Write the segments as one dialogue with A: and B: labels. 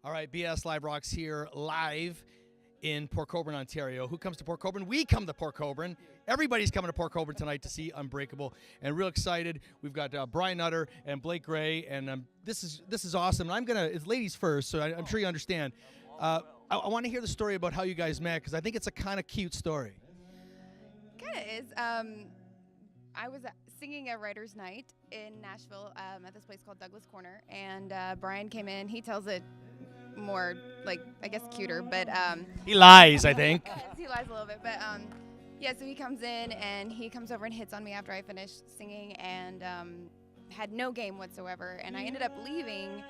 A: All right, BS Live Rocks here live in Port Colborne, Ontario. Who comes to Port Colborne? We come to Port Colborne. Everybody's coming to Port Colborne tonight to see unBRAKEable, and real excited. We've got Brian Nutter and Blake Gray, and this is awesome. And it's ladies first, so I'm sure you understand. I want to hear the story about how you guys met because I think it's a kind of cute story.
B: Kind of is. I was singing a writer's night in Nashville at this place called Douglas Corner, and Brian came in. He tells it more, like, I guess cuter, but
A: he lies, I think.
B: He lies a little bit, but yeah. So he comes in and he comes over and hits on me after I finished singing, and had no game whatsoever. And I ended up leaving,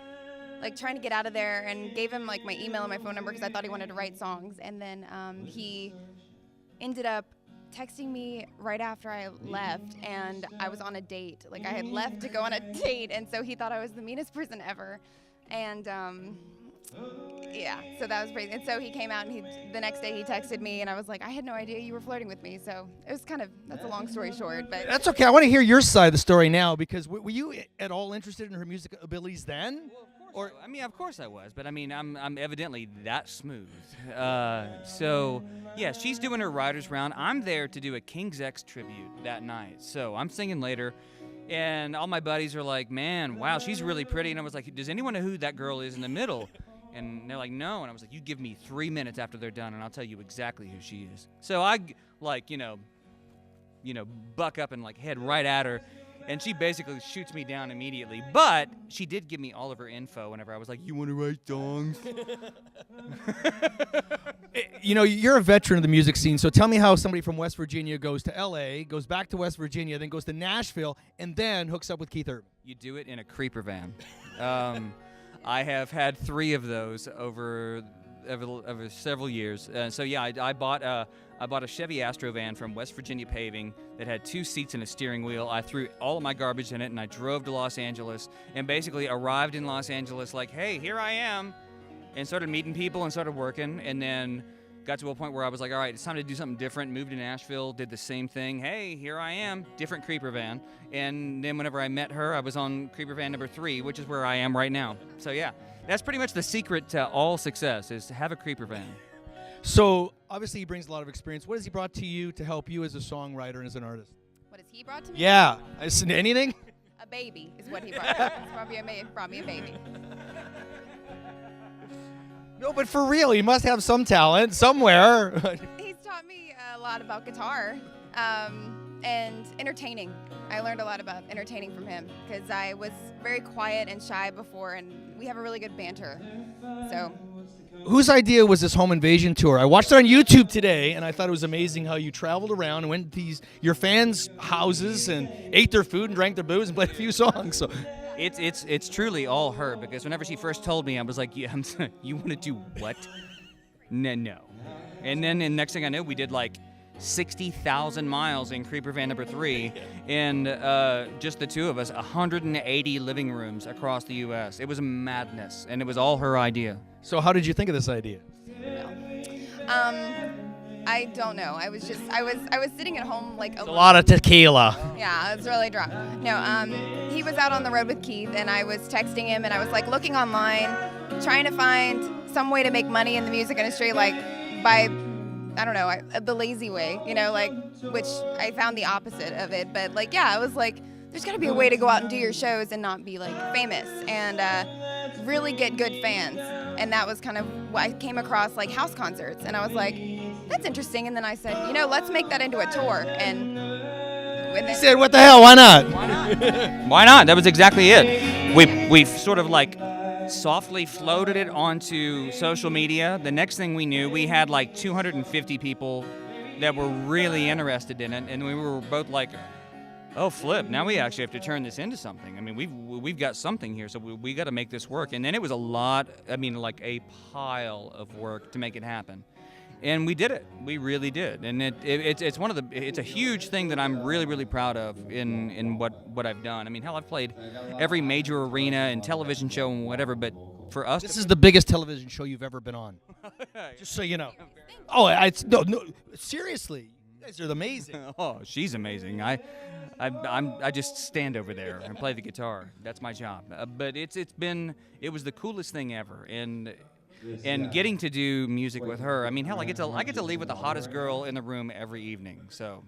B: like trying to get out of there, and gave him like my email and my phone number because I thought he wanted to write songs. And then he ended up texting me right after I left, and I was on a date. Like, I had left to go on a date, and so he thought I was the meanest person ever. And yeah, so that was crazy. And so he came out, and the next day he texted me, and I was like, I had no idea you were flirting with me. So it was that's a long story short. But
A: that's okay. I want to hear your side of the story now, because were you at all interested in her music abilities then?
C: Well, of course. I mean, of course I was, but I mean, I'm evidently that smooth. So yeah, she's doing her writers round. I'm there to do a King's X tribute that night. So I'm singing later. And all my buddies are like, man, wow, she's really pretty. And I was like, does anyone know who that girl is in the middle? And they're like, no. And I was like, you give me 3 minutes after they're done, and I'll tell you exactly who she is. So I, like, you know, buck up and, like, head right at her. And she basically shoots me down immediately. But she did give me all of her info whenever I was like, you want to write songs?
A: You know, you're a veteran of the music scene, so tell me how somebody from West Virginia goes to L.A., goes back to West Virginia, then goes to Nashville, and then hooks up with Keith Urban.
C: You do it in a creeper van. I have had 3 of those over several years. So yeah, I bought a Chevy Astro van from West Virginia Paving that had 2 seats and a steering wheel. I threw all of my garbage in it, and I drove to Los Angeles, and basically arrived in Los Angeles like, hey, here I am, and started meeting people and started working, and then got to a point where I was like, all right, it's time to do something different. Moved to Nashville, did the same thing. Hey, here I am, different creeper van. And then whenever I met her, I was on creeper van number 3, which is where I am right now. So yeah, that's pretty much the secret to all success, is to have a creeper van.
A: So obviously he brings a lot of experience. What has he brought to you to help you as a songwriter and as an artist?
B: what has he brought to me?
A: Yeah, anything?
B: A baby is what he brought. He brought me a baby.
A: No, but for real, he must have some talent somewhere.
B: He's taught me a lot about guitar and entertaining. I learned a lot about entertaining from him because I was very quiet and shy before, and we have a really good banter. So,
A: whose idea was this home invasion tour? I watched it on YouTube today, and I thought it was amazing how you traveled around and went to your fans' houses and ate their food and drank their booze and played a few songs. So.
C: It's truly all her, because whenever she first told me, I was like, yeah, you want to do what? No. And then the next thing I knew, we did like 60,000 miles in Creeper Van number 3, and just the 2 of us, 180 living rooms across the U.S. It was madness, and it was all her idea.
A: So how did you think of this idea?
B: I don't know. I was sitting at home like
A: a lot of tequila.
B: Yeah, I was really drunk. No, he was out on the road with Keith, and I was texting him, and I was like looking online, trying to find some way to make money in the music industry, like by, I don't know, the lazy way, like, which I found the opposite of it. But like, yeah, I was like, there's got to be a way to go out and do your shows and not be like famous and really get good fans. And that was kind of what I came across, like house concerts, and I was like, that's interesting. And then I said, let's make that into a tour. And
A: he said, what the hell, why not?
C: Why not? Why not? That was exactly it. We've sort of like softly floated it onto social media. The next thing we knew, we had like 250 people that were really interested in it, and we were both like, oh, flip, now we actually have to turn this into something. I mean, we've got something here, so we got to make this work. And then it was a lot, like a pile of work to make it happen. And we did it. We really did. And it's one of it's a huge thing that I'm really, really proud of in what I've done. I mean, hell, I've played every major arena and television show and whatever, but for us,
A: this is the biggest television show you've ever been on. Just so you know. Oh, no, seriously. guys are amazing.
C: Oh, she's amazing. I just stand over there and play the guitar. That's my job. But it was the coolest thing ever. And getting to do music with her. I mean, hell, I get to leave with the hottest girl in the room every evening.
A: So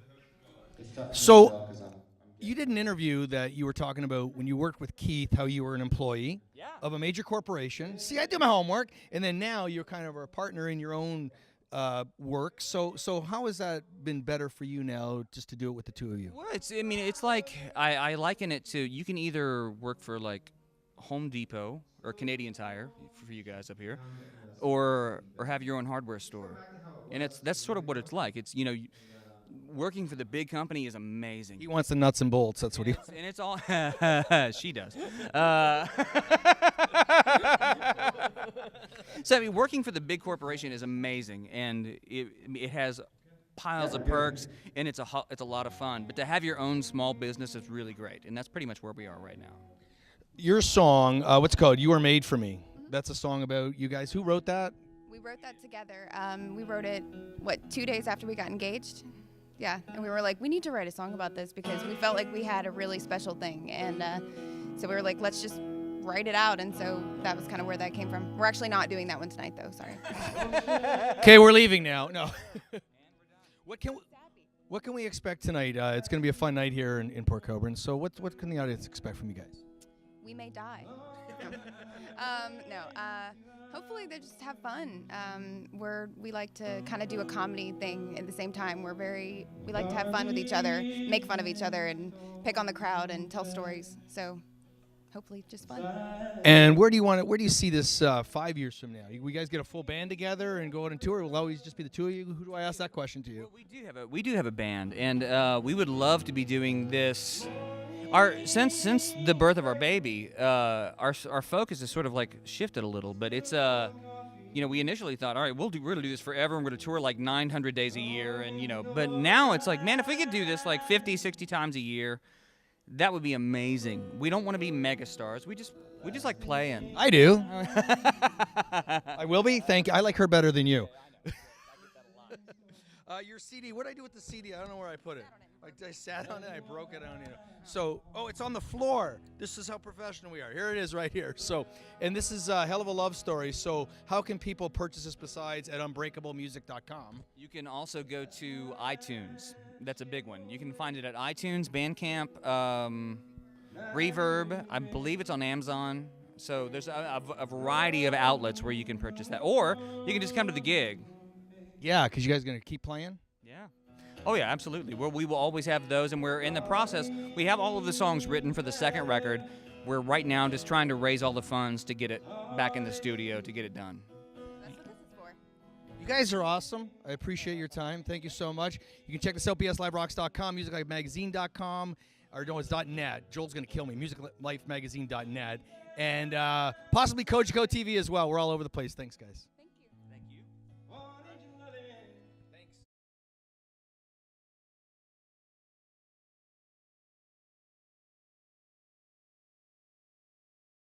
A: you did an interview that you were talking about when you worked with Keith, how you were an employee of a major corporation. See, I do my homework, and then now you're kind of a partner in your own work. So how has that been better for you now, just to do it with the two of you?
C: Well, it's like I liken it to, you can either work for like Home Depot or Canadian Tire for you guys up here, or have your own hardware store, and that's sort of what it's like. It's working for the big company is amazing.
A: He wants the nuts and bolts. That's what he.
C: And it's all she does. So I mean, working for the big corporation is amazing, and it has piles of perks, and it's a lot of fun. But to have your own small business is really great, and that's pretty much where we are right now.
A: Your song, what's it called? You Were Made for Me. That's a song about you guys. Who wrote that?
B: We wrote that together. We wrote it 2 days after we got engaged. Yeah, and we were like, we need to write a song about this because we felt like we had a really special thing, and so we were like, let's just write it out, and so that was kind of where that came from. We're actually not doing that one tonight, though. Sorry.
A: Okay, we're leaving now. No. What can we expect tonight? It's going to be a fun night here in Port Colborne. So what can the audience expect from you guys?
B: We may die. Hopefully they just have fun. We like to kind of do a comedy thing at the same time. We like to have fun with each other, make fun of each other, and pick on the crowd and tell stories. So hopefully just fun.
A: And where do you see this 5 years from now? We guys get a full band together and go out on tour? Will it always just be the two of you? Who do I ask that question to you?
C: Well, we do have a band, and we would love to be doing this. Since the birth of our baby, our focus has sort of like shifted a little, but it's we initially thought, all right, we're gonna do this forever, and we're gonna tour like 900 days a year, and but now it's like, man, if we could do this like 50, 60 times a year, that would be amazing. We don't want to be mega stars. We just like playing.
A: I do. I will be. Thank you. I like her better than you. Your CD. What did I do with the CD? I don't know where I put it. I sat on it. I broke it down. So, it's on the floor. This is how professional we are. Here it is, right here. So, and this is a hell of a love story. So, how can people purchase this besides at unBRAKEablemusic.com?
C: You can also go to iTunes. That's a big one. You can find it at iTunes, Bandcamp, Reverb. I believe it's on Amazon. So there's a variety of outlets where you can purchase that, or you can just come to the gig.
A: Yeah, because you guys gonna keep playing.
C: Yeah. Oh yeah, absolutely. We will always have those, and we're in the process. We have all of the songs written for the second record. We're right now just trying to raise all the funds to get it back in the studio to get it done.
B: That's what this is for.
A: You guys are awesome. I appreciate your time. Thank you so much. You can check this out, bsliverocks.com, musiclifemagazine.com, or no, it's .net. Joel's going to kill me. musiclifemagazine.net. And possibly Coach Co TV as well. We're all over the place. Thanks, guys.